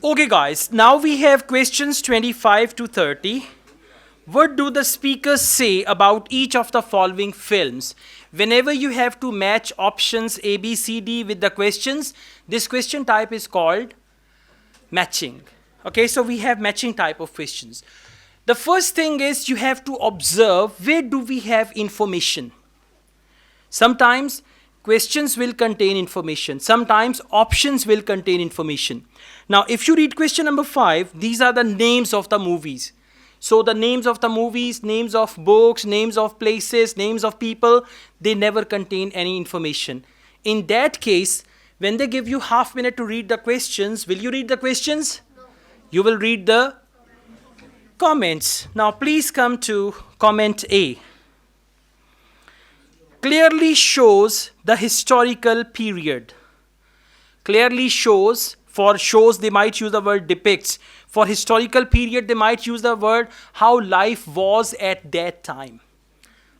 Okay guys, now we have questions 25 to 30. What do the speakers say about each of the following films? Whenever you have to match options A, B, C, D with the questions, this question type is called matching. Okay, so we have matching type of questions. The first thing is you have to observe where do we have information. Sometimes questions will contain information. Sometimes options will contain information. Now, if you read question number 5, these are the names of the movies. So the names of the movies, names of books, names of places, names of people, they never contain any information. In that case, when they give you half minute to read the questions, will you read the questions? No. You will read the comments. Now, please come to comment A. Clearly shows the historical period. Clearly shows, for shows they might use the word depicts. For historical period they might use the word how life was at that time.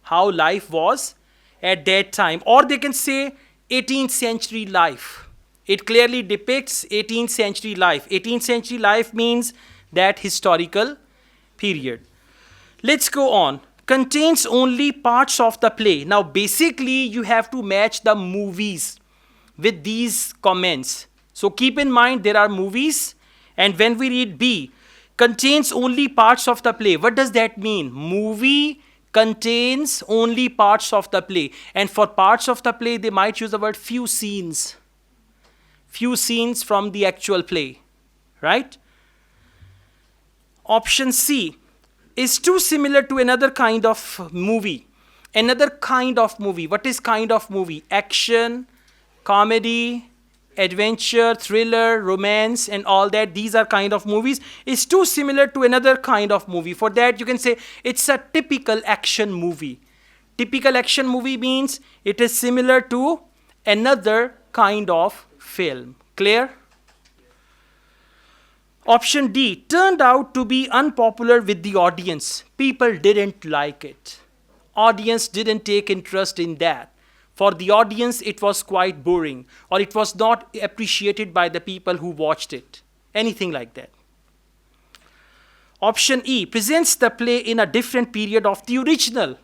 How life was at that time. Or they can say 18th century life. It clearly depicts 18th century life. 18th century life means that historical period. Let's go on. Contains only parts of the play. Now basically you have to match the movies with these comments. So keep in mind there are movies, and when we read B, contains only parts of the play. What does that mean? Movie contains only parts of the play. And for parts of the play they might use the word few scenes. Few scenes from the actual play. Right? Option C is too similar to another kind of movie. Another kind of movie. What is kind of movie? Action, comedy, adventure, thriller, romance, and all that. These are kind of movies. Is too similar to another kind of movie. For that you can say it's a typical action movie. Typical action movie means it is similar to another kind of film. Clear? Option D, turned out to be unpopular with the audience. People didn't like it. Audience didn't take interest in that. For the audience, it was quite boring, or it was not appreciated by the people who watched it. Anything like that. Option E, presents the play in a different period of the original.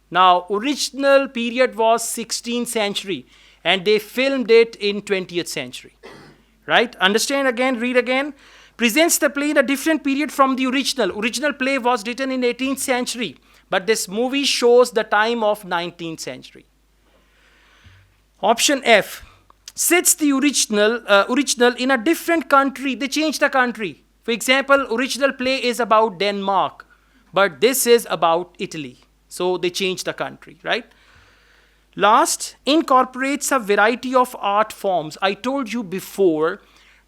Now, original period was 16th century, and they filmed it in 20th century. Right? Understand again, read again. Presents the play in a different period from the original. Original play was written in 18th century, but this movie shows the time of 19th century. Option F, sets the original in a different country. They changed the country. For example, original play is about Denmark, but this is about Italy. So they changed the country, right? Last, incorporates a variety of art forms. I told you before,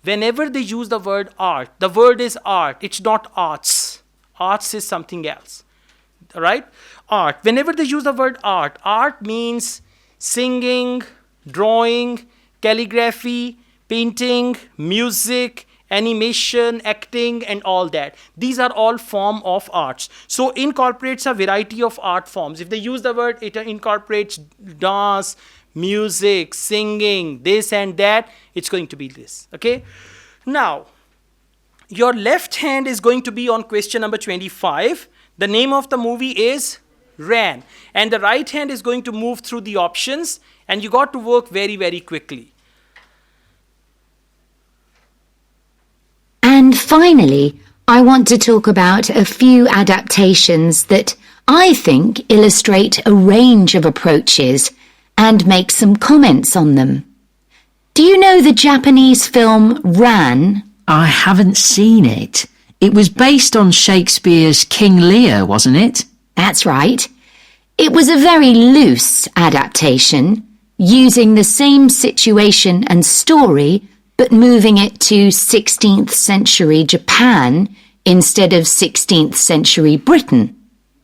whenever they use the word art, the word is art. It's not arts. Arts is something else, right? Art. Whenever they use the word art, art means singing, drawing, calligraphy, painting, music, animation, acting, and all that. These are all form of arts. So incorporates a variety of art forms. If they use the word, it incorporates dance, music, singing, this and that, it's going to be this. Okay? Now, your left hand is going to be on question number 25. The name of the movie is Ran. And the right hand is going to move through the options, and you got to work very, very quickly. And finally, I want to talk about a few adaptations that I think illustrate a range of approaches and make some comments on them. Do you know the Japanese film Ran? I haven't seen it. It was based on Shakespeare's King Lear, wasn't it? That's right. It was a very loose adaptation, using the same situation and story, but moving it to 16th century Japan instead of 16th century Britain.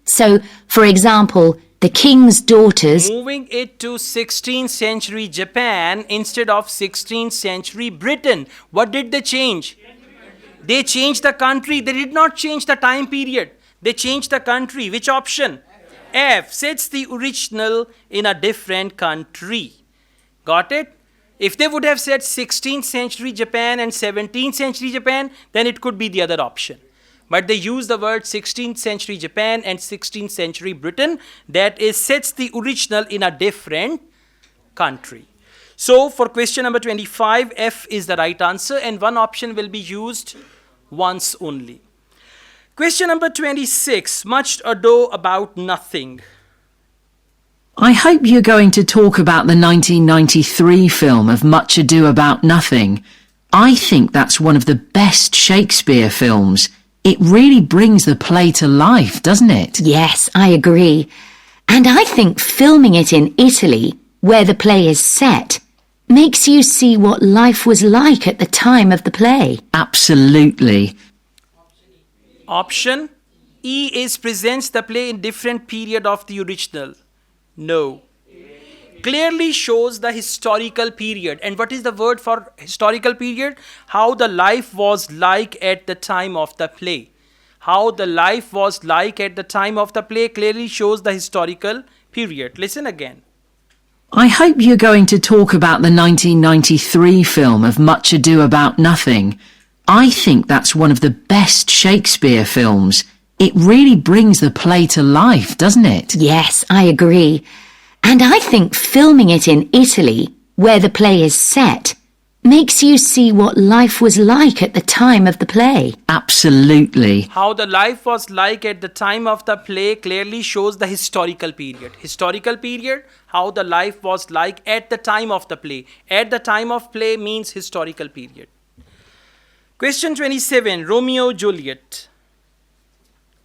So, for example, the king's daughters... Moving it to 16th century Japan instead of 16th century Britain. What did they change? They changed the country. They did not change the time period. They changed the country. Which option? F. Sets the original in a different country. Got it? If they would have said 16th century Japan and 17th century Japan, then it could be the other option. But they use the word 16th century Japan and 16th century Britain, that is, sets the original in a different country. So for question number 25, F is the right answer, and one option will be used once only. Question number 26, much ado about nothing. I hope you're going to talk about the 1993 film of Much Ado About Nothing. I think that's one of the best Shakespeare films. It really brings the play to life, doesn't it? Yes, I agree. And I think filming it in Italy, where the play is set, makes you see what life was like at the time of the play. Absolutely. Option E is presents the play in different period of the original. No. Clearly shows the historical period. And what is the word for historical period? How the life was like at the time of the play. How the life was like at the time of the play clearly shows the historical period. Listen again. I hope you're going to talk about the 1993 film of Much Ado About Nothing. I think that's one of the best Shakespeare films. It really brings the play to life, doesn't it? Yes, I agree. And I think filming it in Italy, where the play is set, makes you see what life was like at the time of the play. Absolutely. How the life was like at the time of the play clearly shows the historical period. Historical period, how the life was like at the time of the play. At the time of play means historical period. Question 27, Romeo Juliet.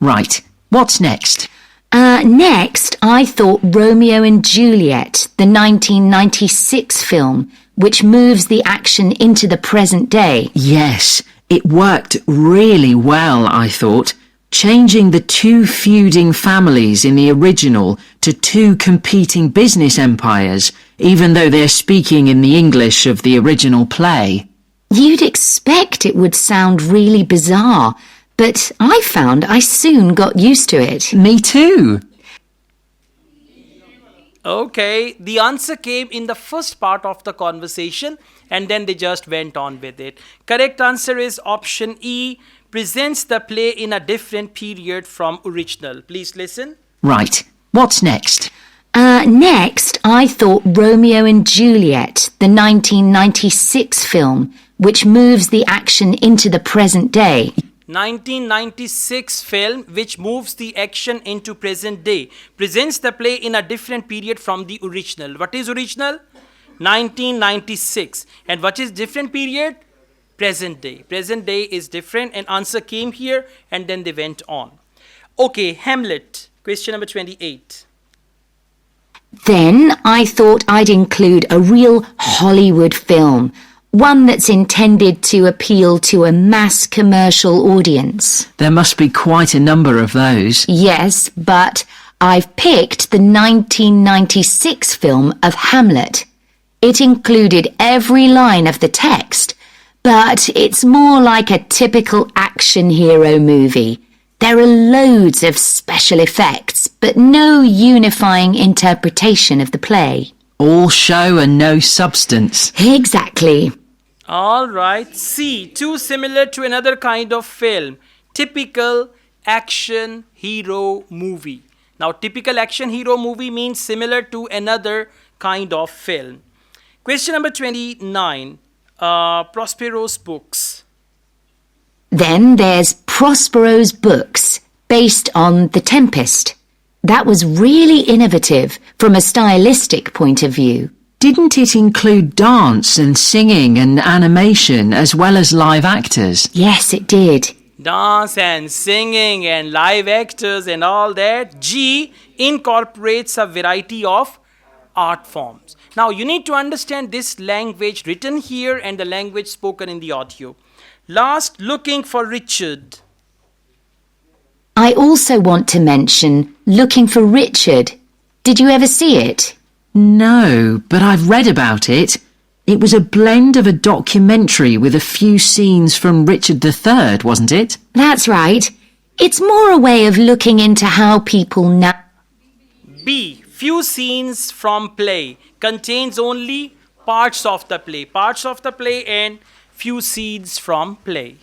Right. What's next? Next, I thought Romeo and Juliet, the 1996 film, which moves the action into the present day. Yes, it worked really well, I thought, changing the two feuding families in the original to two competing business empires, even though they're speaking in the English of the original play. You'd expect it would sound really bizarre, but I found I soon got used to it. Me too. Okay, the answer came in the first part of the conversation and then they just went on with it. Correct answer is option E, presents the play in a different period from original. Please listen. Right. What's next? Next, I thought Romeo and Juliet, the 1996 film, which moves the action into the present day. 1996 film which moves the action into present day, presents the play in a different period from the original. What is original? 1996. And what is different period? Present day. Present day is different, and answer came here and then they went on. Okay, Hamlet. Question number 28. Then I thought I'd include a real Hollywood film, one that's intended to appeal to a mass commercial audience. There must be quite a number of those. Yes, but I've picked the 1996 film of Hamlet. It included every line of the text, but it's more like a typical action hero movie. There are loads of special effects, but no unifying interpretation of the play. All show and no substance. Exactly. All right. C. Too similar to another kind of film. Typical action hero movie. Now, typical action hero movie means similar to another kind of film. Question number 29. Prospero's books. Then there's Prospero's books, based on The Tempest. That was really innovative from a stylistic point of view. Didn't it include dance and singing and animation as well as live actors? Yes, it did. Dance and singing and live actors and all that. G. Incorporates a variety of art forms. Now, you need to understand this language written here and the language spoken in the audio. Last, Looking for Richard. I also want to mention Looking for Richard. Did you ever see it? No, but I've read about it. It was a blend of a documentary with a few scenes from Richard III, wasn't it? That's right. It's more a way of looking into how people now... B. Few scenes from play. Contains only parts of the play and few scenes from play.